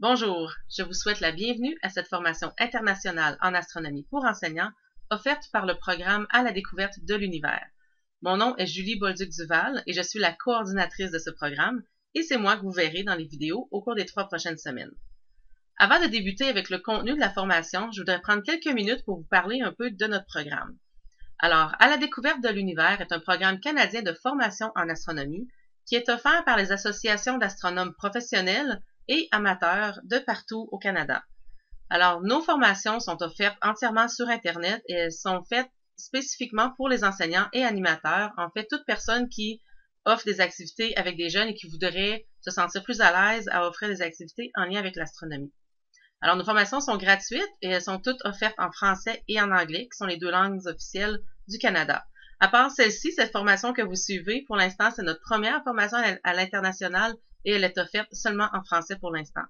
Bonjour, je vous souhaite la bienvenue à cette formation internationale en astronomie pour enseignants offerte par le programme À la découverte de l'univers. Mon nom est Julie Bolduc-Duval et je suis la coordinatrice de ce programme et c'est moi que vous verrez dans les vidéos au cours des 3 prochaines semaines. Avant de débuter avec le contenu de la formation, je voudrais prendre quelques minutes pour vous parler un peu de notre programme. Alors, À la découverte de l'univers est un programme canadien de formation en astronomie qui est offert par les associations d'astronomes professionnels et amateurs de partout au Canada. Alors, nos formations sont offertes entièrement sur Internet et elles sont faites spécifiquement pour les enseignants et animateurs, en fait, toute personne qui offre des activités avec des jeunes et qui voudrait se sentir plus à l'aise à offrir des activités en lien avec l'astronomie. Alors, nos formations sont gratuites et elles sont toutes offertes en français et en anglais, qui sont les 2 langues officielles du Canada. À part celle-ci, cette formation que vous suivez, pour l'instant, c'est notre première formation à l'international et elle est offerte seulement en français pour l'instant.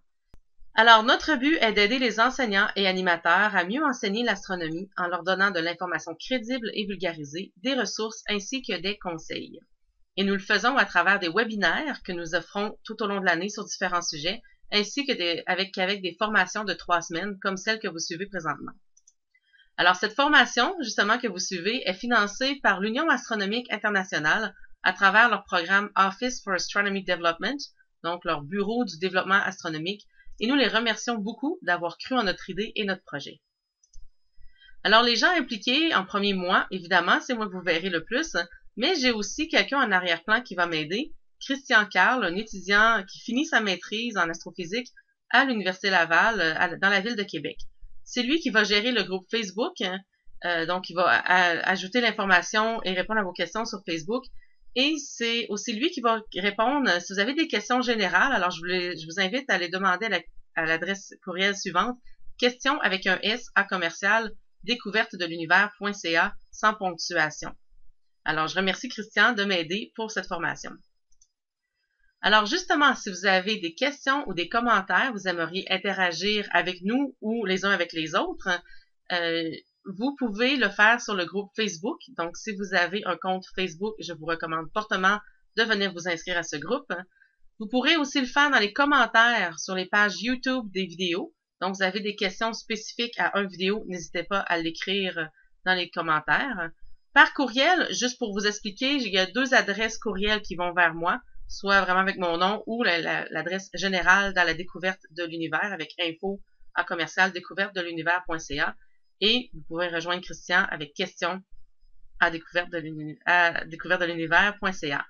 Alors, notre but est d'aider les enseignants et animateurs à mieux enseigner l'astronomie en leur donnant de l'information crédible et vulgarisée, des ressources ainsi que des conseils. Et nous le faisons à travers des webinaires que nous offrons tout au long de l'année sur différents sujets, ainsi que avec des formations de 3 semaines comme celle que vous suivez présentement. Alors, cette formation, justement, que vous suivez est financée par l'Union astronomique internationale à travers leur programme Office for Astronomy Development, donc leur bureau du développement astronomique, et nous les remercions beaucoup d'avoir cru en notre idée et notre projet. Alors, les gens impliqués en premier mois, évidemment, c'est moi que vous verrez le plus, mais j'ai aussi quelqu'un en arrière-plan qui va m'aider, Christian Carl, un étudiant qui finit sa maîtrise en astrophysique à l'Université Laval, dans la ville de Québec. C'est lui qui va gérer le groupe Facebook, donc il va ajouter l'information et répondre à vos questions sur Facebook. Et c'est aussi lui qui va répondre si vous avez des questions générales. Alors, je vous invite à les demander à l'adresse courriel suivante, questions avec un S à commercial découvertedelunivers.ca sans ponctuation. Alors, je remercie Christian de m'aider pour cette formation. Alors, justement, si vous avez des questions ou des commentaires, vous aimeriez interagir avec nous ou les uns avec les autres, vous pouvez le faire sur le groupe Facebook. Donc, si vous avez un compte Facebook, je vous recommande fortement de venir vous inscrire à ce groupe. Vous pourrez aussi le faire dans les commentaires sur les pages YouTube des vidéos. Donc, vous avez des questions spécifiques à une vidéo, n'hésitez pas à l'écrire dans les commentaires. Par courriel, juste pour vous expliquer, il y a 2 adresses courriel qui vont vers moi, soit vraiment avec mon nom ou l'adresse générale dans la découverte de l'univers avec info à commercial découvertedelunivers.ca. Et vous pouvez rejoindre Christian avec questions à découvertedelunivers.ca.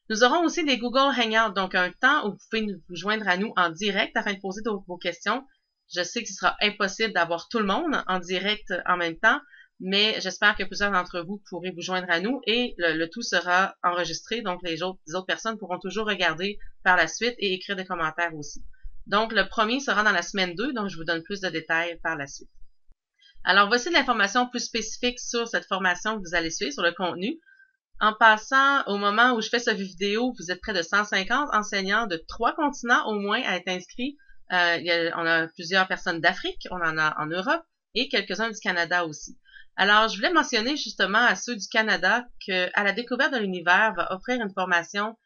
Nous aurons aussi des Google Hangouts, donc un temps où vous pouvez vous joindre à nous en direct afin de poser vos questions. Je sais que ce sera impossible d'avoir tout le monde en direct en même temps, mais j'espère que plusieurs d'entre vous pourrez vous joindre à nous et le tout sera enregistré, donc les autres personnes pourront toujours regarder par la suite et écrire des commentaires aussi. Donc, le premier sera dans la semaine 2, donc je vous donne plus de détails par la suite. Alors, voici de l'information plus spécifique sur cette formation que vous allez suivre, sur le contenu. En passant, au moment où je fais cette vidéo, vous êtes près de 150 enseignants de 3 continents au moins à être inscrits. On a plusieurs personnes d'Afrique, on en a en Europe et quelques-uns du Canada aussi. Alors, je voulais mentionner justement à ceux du Canada que À la découverte de l'univers va offrir une formation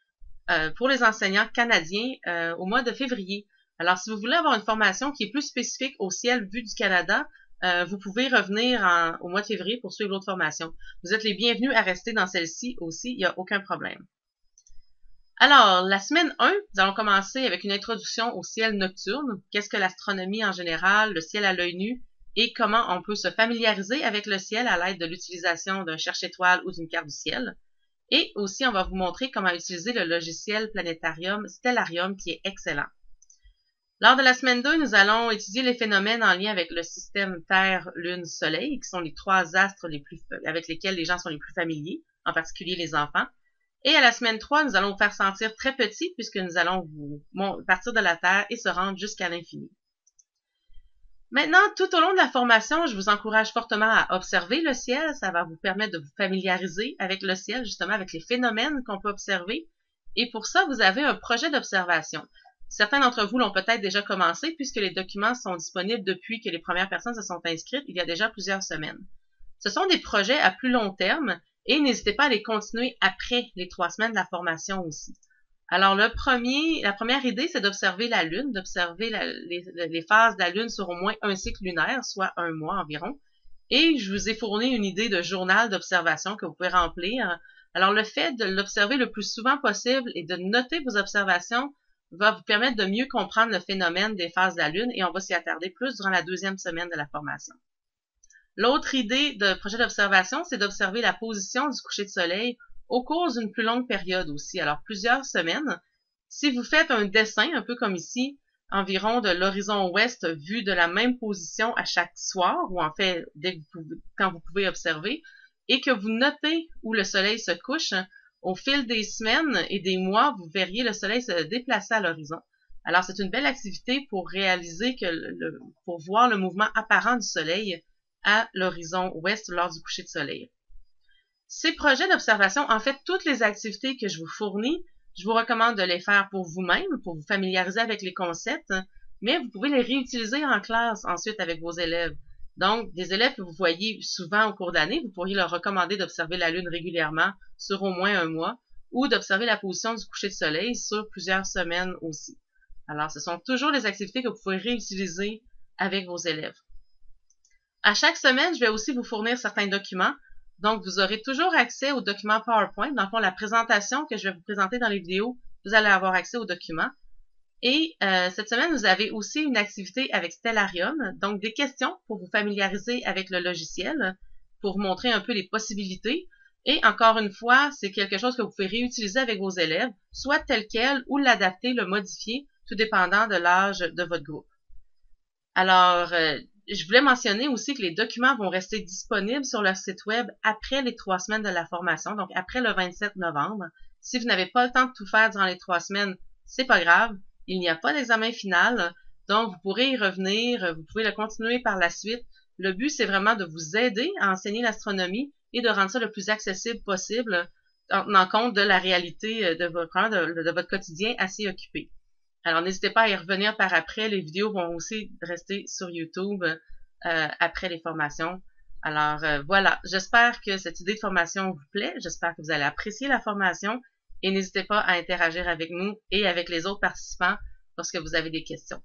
pour les enseignants canadiens au mois de février. Alors, si vous voulez avoir une formation qui est plus spécifique au ciel vu du Canada, vous pouvez revenir au mois de février pour suivre l'autre formation. Vous êtes les bienvenus à rester dans celle-ci aussi, il n'y a aucun problème. Alors, la semaine 1, nous allons commencer avec une introduction au ciel nocturne. Qu'est-ce que l'astronomie en général, le ciel à l'œil nu, et comment on peut se familiariser avec le ciel à l'aide de l'utilisation d'un cherche-étoile ou d'une carte du ciel. Et aussi, on va vous montrer comment utiliser le logiciel planétarium Stellarium qui est excellent. Lors de la semaine 2, nous allons étudier les phénomènes en lien avec le système Terre, Lune, Soleil, qui sont les 3 astres avec lesquels les gens sont les plus familiers, en particulier les enfants. Et à la semaine 3, nous allons vous faire sentir très petit puisque nous allons vous partir de la Terre et se rendre jusqu'à l'infini. Maintenant, tout au long de la formation, je vous encourage fortement à observer le ciel. Ça va vous permettre de vous familiariser avec le ciel, justement avec les phénomènes qu'on peut observer. Et pour ça, vous avez un projet d'observation. Certains d'entre vous l'ont peut-être déjà commencé puisque les documents sont disponibles depuis que les premières personnes se sont inscrites il y a déjà plusieurs semaines. Ce sont des projets à plus long terme et n'hésitez pas à les continuer après les 3 semaines de la formation aussi. Alors, la première idée, c'est d'observer la Lune, d'observer les phases de la Lune sur au moins un cycle lunaire, soit un mois environ. Et je vous ai fourni une idée de journal d'observation que vous pouvez remplir. Alors, le fait de l'observer le plus souvent possible et de noter vos observations va vous permettre de mieux comprendre le phénomène des phases de la Lune et on va s'y attarder plus durant la deuxième semaine de la formation. L'autre idée de projet d'observation, c'est d'observer la position du coucher de soleil au cours d'une plus longue période aussi, alors plusieurs semaines. Si vous faites un dessin, un peu comme ici, environ de l'horizon ouest vu de la même position à chaque soir, ou en fait quand vous pouvez observer, et que vous notez où le soleil se couche, au fil des semaines et des mois, vous verriez le soleil se déplacer à l'horizon. Alors c'est une belle activité pour réaliser pour voir le mouvement apparent du soleil à l'horizon ouest lors du coucher de soleil. Ces projets d'observation, en fait, toutes les activités que je vous fournis, je vous recommande de les faire pour vous-même, pour vous familiariser avec les concepts, mais vous pouvez les réutiliser en classe ensuite avec vos élèves. Donc, des élèves que vous voyez souvent au cours d'année, vous pourriez leur recommander d'observer la Lune régulièrement sur au moins un mois ou d'observer la position du coucher de soleil sur plusieurs semaines aussi. Alors, ce sont toujours des activités que vous pouvez réutiliser avec vos élèves. À chaque semaine, je vais aussi vous fournir certains documents. Donc, vous aurez toujours accès aux documents PowerPoint. Dans le fond, la présentation que je vais vous présenter dans les vidéos, vous allez avoir accès aux documents. Et cette semaine, vous avez aussi une activité avec Stellarium, donc des questions pour vous familiariser avec le logiciel, pour vous montrer un peu les possibilités. Et encore une fois, c'est quelque chose que vous pouvez réutiliser avec vos élèves, soit tel quel ou l'adapter, le modifier, tout dépendant de l'âge de votre groupe. Alors, je voulais mentionner aussi que les documents vont rester disponibles sur leur site web après les 3 semaines de la formation, donc après le 27 novembre. Si vous n'avez pas le temps de tout faire durant les 3 semaines, c'est pas grave. Il n'y a pas d'examen final, donc vous pourrez y revenir, vous pouvez le continuer par la suite. Le but, c'est vraiment de vous aider à enseigner l'astronomie et de rendre ça le plus accessible possible en tenant compte de la réalité de votre quotidien assez occupé. Alors, n'hésitez pas à y revenir par après. Les vidéos vont aussi rester sur YouTube après les formations. Alors, voilà. J'espère que cette idée de formation vous plaît. J'espère que vous allez apprécier la formation et n'hésitez pas à interagir avec nous et avec les autres participants lorsque vous avez des questions.